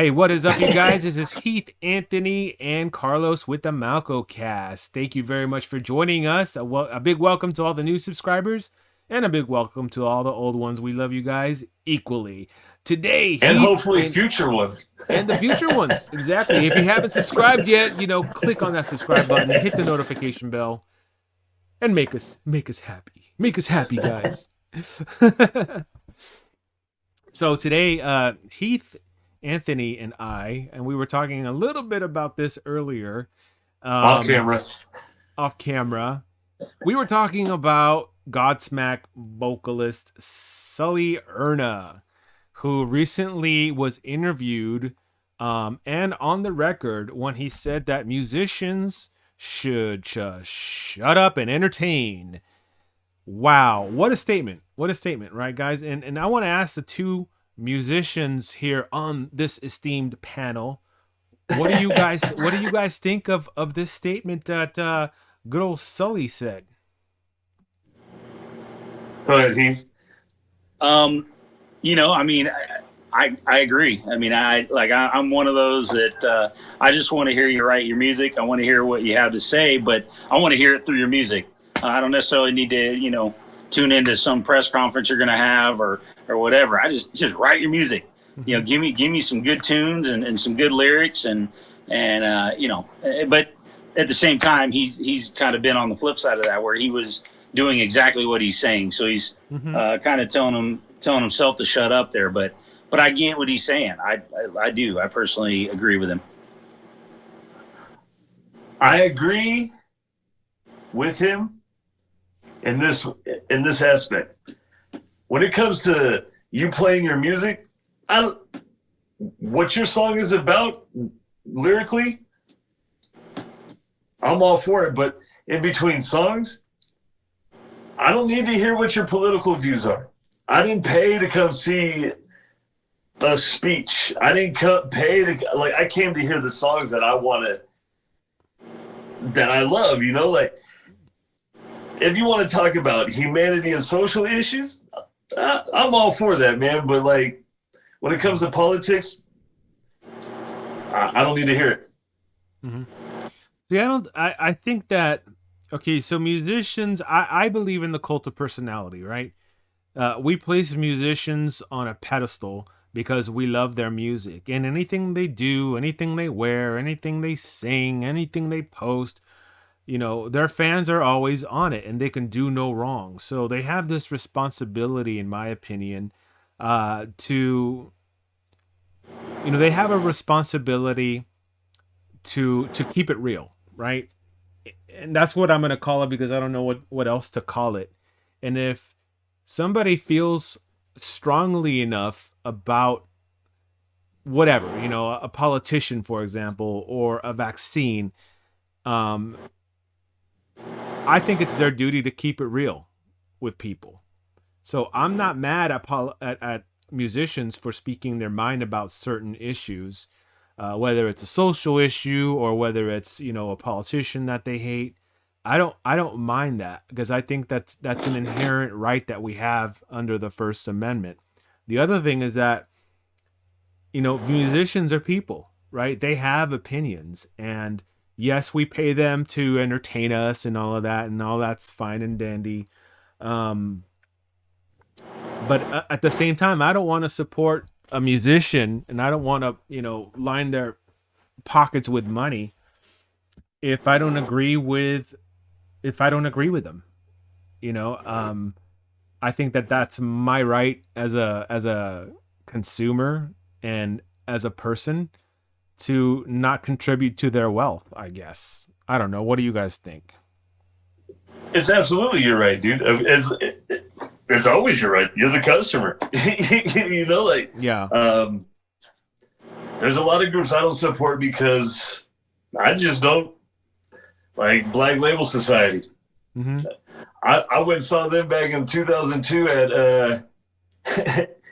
Hey, what is up, you guys? This is Heath, Anthony, and Carlos with the MalcoCast. Thank you very much for joining us. A big welcome to all the new subscribers, and a big welcome to all the old ones. We love you guys equally. Today, And Heath hopefully future ones. and the future ones. Exactly. If you haven't subscribed yet, click on that subscribe button, hit the notification bell, and make us happy. Make us happy, guys. So today, Heath, Anthony, and we were talking a little bit about this earlier, Off um, camera. off camera. We were talking about Godsmack vocalist Sully Erna, who recently was interviewed, and on the record when he said that musicians should just shut up and entertain. Wow, what a statement. What a statement, right, guys? And I want to ask the two musicians here on this esteemed panel, what do you guys think of this statement that good old Sully said? Go ahead, Heath. Um, I mean, I agree. I mean, I'm one of those that I just want to hear you write your music. I want to hear what you have to say, but I want to hear it through your music. I don't necessarily need to, tune into some press conference you're going to have or whatever. I just write your music. Give me some good tunes and some good lyrics but at the same time, he's kind of been on the flip side of that where he was doing exactly what he's saying. So he's Mm-hmm. kind of telling himself to shut up there. But I get what he's saying. I do. I personally agree with him. I agree with him in this aspect. When it comes to you playing your music, what your song is about lyrically, I'm all for it. But in between songs, I don't need to hear what your political views are. I didn't pay to come see a speech. I didn't pay to I came to hear the songs that I wanted, that I love. If you want to talk about humanity and social issues, I'm all for that, man. But when it comes to politics, I don't need to hear it. Mm-hmm. See, I think that, okay, so musicians, I believe in the cult of personality, right? We place musicians on a pedestal because we love their music, and anything they do, anything they wear, anything they sing, anything they post, their fans are always on it and they can do no wrong. So they have this responsibility, in my opinion, to, they have a responsibility to keep it real, right? And that's what I'm going to call it because I don't know what else to call it. And if somebody feels strongly enough about whatever, a politician, for example, or a vaccine, um, I think it's their duty to keep it real with people. So I'm not mad at musicians for speaking their mind about certain issues, whether it's a social issue or whether it's a politician that they hate. I don't mind that because I think that's an inherent right that we have under the First Amendment. The other thing is that musicians are people, right? They have opinions, and yes, we pay them to entertain us and all of that, and all that's fine and dandy. Um, but at the same time, I don't want to support a musician, and I don't want to, line their pockets with money if I don't agree with them. You know, um, I think that that's my right as a consumer and as a person to not contribute to their wealth, I guess. I don't know. What do you guys think? It's absolutely your right, dude. It's always your right. You're the customer. Yeah. There's a lot of groups I don't support because I just don't like Black Label Society. Mm-hmm. I went and saw them back in 2002 at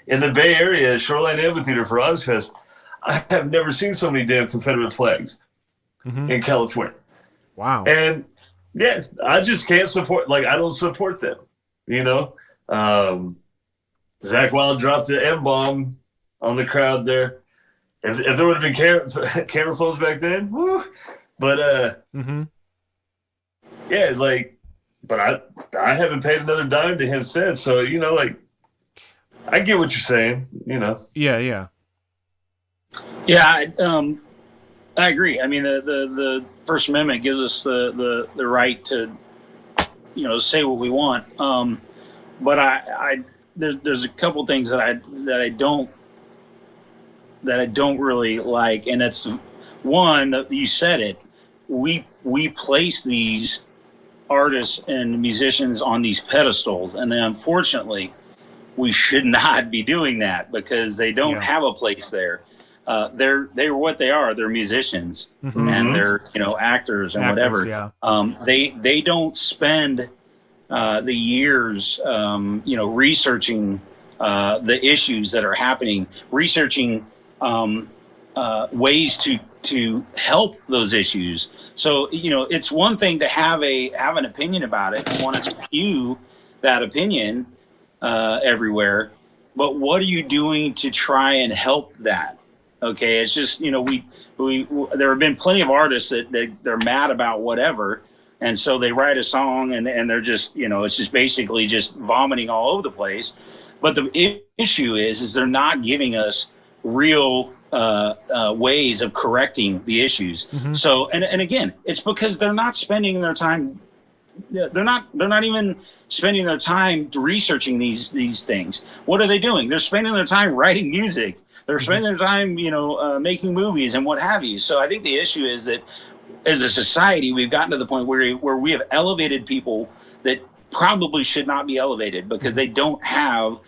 in the Bay Area at Shoreline Amphitheater for Ozfest. I have never seen so many damn Confederate flags Mm-hmm. in California. Wow. And yeah, I just can't support, I don't support them, you know? Zach Wild dropped the M-bomb on the crowd there. if there would have been camera phones back then, woo. But Mm-hmm. yeah, like, but I haven't paid another dime to him since. So like, I get what you're saying. Yeah, yeah. Yeah, I agree. I mean, the First Amendment gives us the right to say what we want. But there's a couple things that I don't really like, and it's one, you said it. We place these artists and musicians on these pedestals, and then unfortunately, we should not be doing that because they don't Yeah. have a place there. They're what they are. They're musicians Mm-hmm. and they're actors and Actors, whatever. yeah. They don't spend the years researching the issues that are happening, researching ways to help those issues. So it's one thing to have an opinion about it and want to spew that opinion everywhere, but what are you doing to try and help that? Okay, it's just we there have been plenty of artists that they're mad about whatever, and so they write a song and they're just it's just basically just vomiting all over the place. But the issue is they're not giving us real ways of correcting the issues. Mm-hmm. So and again, it's because they're not spending their time. They're not even spending their time researching these things. What are they doing? They're spending their time writing music. They're spending their time, making movies and what have you. So I think the issue is that as a society, we've gotten to the point where we have elevated people that probably should not be elevated because they don't have.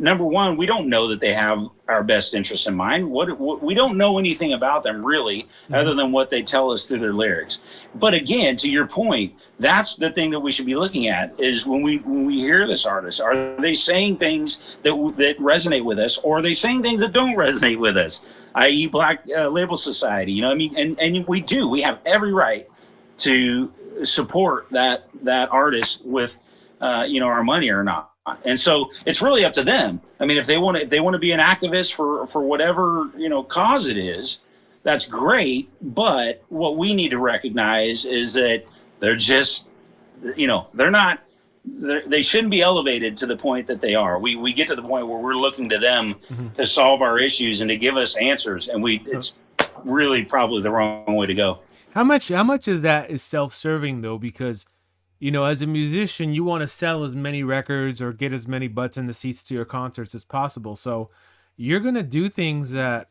Number one, we don't know that they have our best interests in mind. What we don't know anything about them really, other than what they tell us through their lyrics. But again, to your point, that's the thing that we should be looking at is when we hear this artist, are they saying things that resonate with us, or are they saying things that don't resonate with us? I.e., Black Label Society. You know what I mean? And we have every right to support that artist with our money or not. And so it's really up to them. I mean, if they want to be an activist for whatever cause it is, that's great. But what we need to recognize is that they're just they shouldn't be elevated to the point that they are. We get to the point where we're looking to them to solve our issues and to give us answers, and it's really probably the wrong way to go. How much of that is self-serving though? Because as a musician, you want to sell as many records or get as many butts in the seats to your concerts as possible. So you're going to do things that,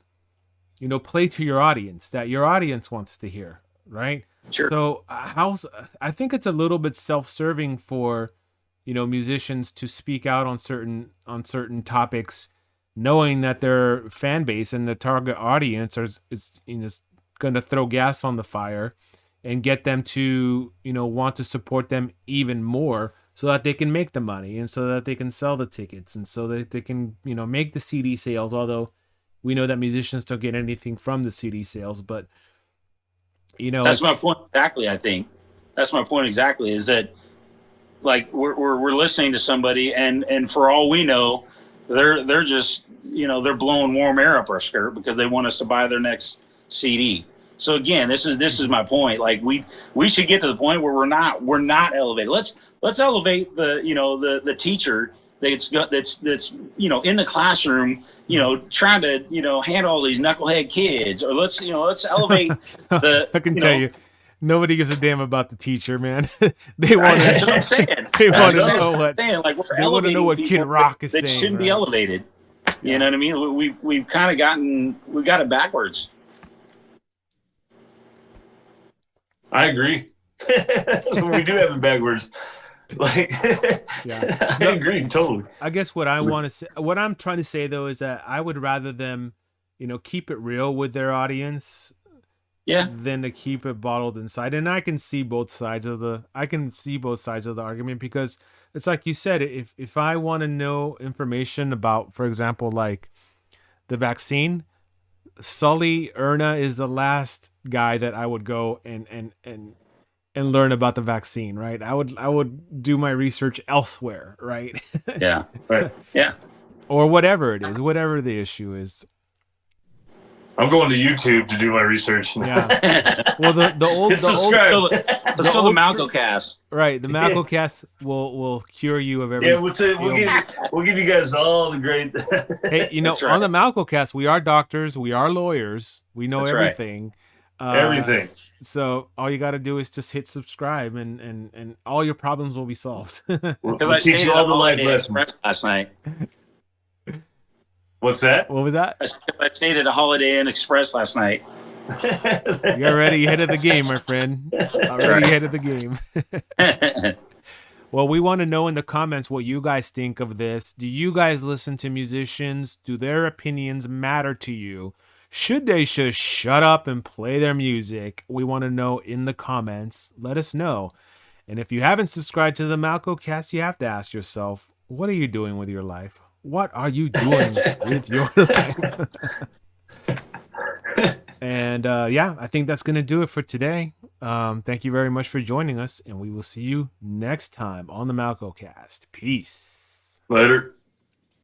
play to your audience, that your audience wants to hear, right? Sure. So I think it's a little bit self-serving for, musicians to speak out on certain topics, knowing that their fan base and the target audience is going to throw gas on the fire and get them to, want to support them even more so that they can make the money and so that they can sell the tickets and so that they can, make the CD sales. Although we know that musicians don't get anything from the CD sales, but that's my point exactly. I think that's my point exactly is that like we're listening to somebody and for all we know, they're just, they're blowing warm air up our skirt because they want us to buy their next CD. So again, this is my point. Like we should get to the point where we're not elevated. Let's elevate the teacher that's in the classroom, trying to handle all these knucklehead kids, or let's elevate the. I can tell you, nobody gives a damn about the teacher, man. They want That's what I'm saying. They want to know what they want to know what Kid Rock is saying. That shouldn't right? be elevated. You know what I mean? We've kind of got it backwards. I agree. We do have it backwards. Like, I agree totally. I guess what I'm trying to say though is that I would rather them, keep it real with their audience, than to keep it bottled inside. And I can see both sides of the argument because it's like you said, if I want to know information about, for example, like the vaccine, Sully Erna is the last guy that I would go and learn about the vaccine, right? I would do my research elsewhere, right? Right. Yeah. Or whatever it is, whatever the issue is. I'm going to YouTube to do my research. Yeah. Well, the old subscribe. Let's go the MalcoCast. Right, the MalcoCast will cure you of every. Yeah, we'll give you guys all the great. Hey, you know, That's right. on the MalcoCast, we are doctors, we are lawyers, we know That's right. everything. Everything. So all you got to do is just hit subscribe, and all your problems will be solved. We'll teach you all the life lessons last night. What's that? What was that? I stayed at a Holiday Inn Express last night. You're already ahead of the game, my friend. Already ahead of the game. Well, we want to know in the comments what you guys think of this. Do you guys listen to musicians? Do their opinions matter to you? Should they just shut up and play their music? We want to know in the comments. Let us know. And if you haven't subscribed to the MalcoCast, you have to ask yourself, what are you doing with your life? What are you doing with your life? And yeah, I think that's going to do it for today. Thank you very much for joining us, and we will see you next time on the MalcoCast. Peace. Later.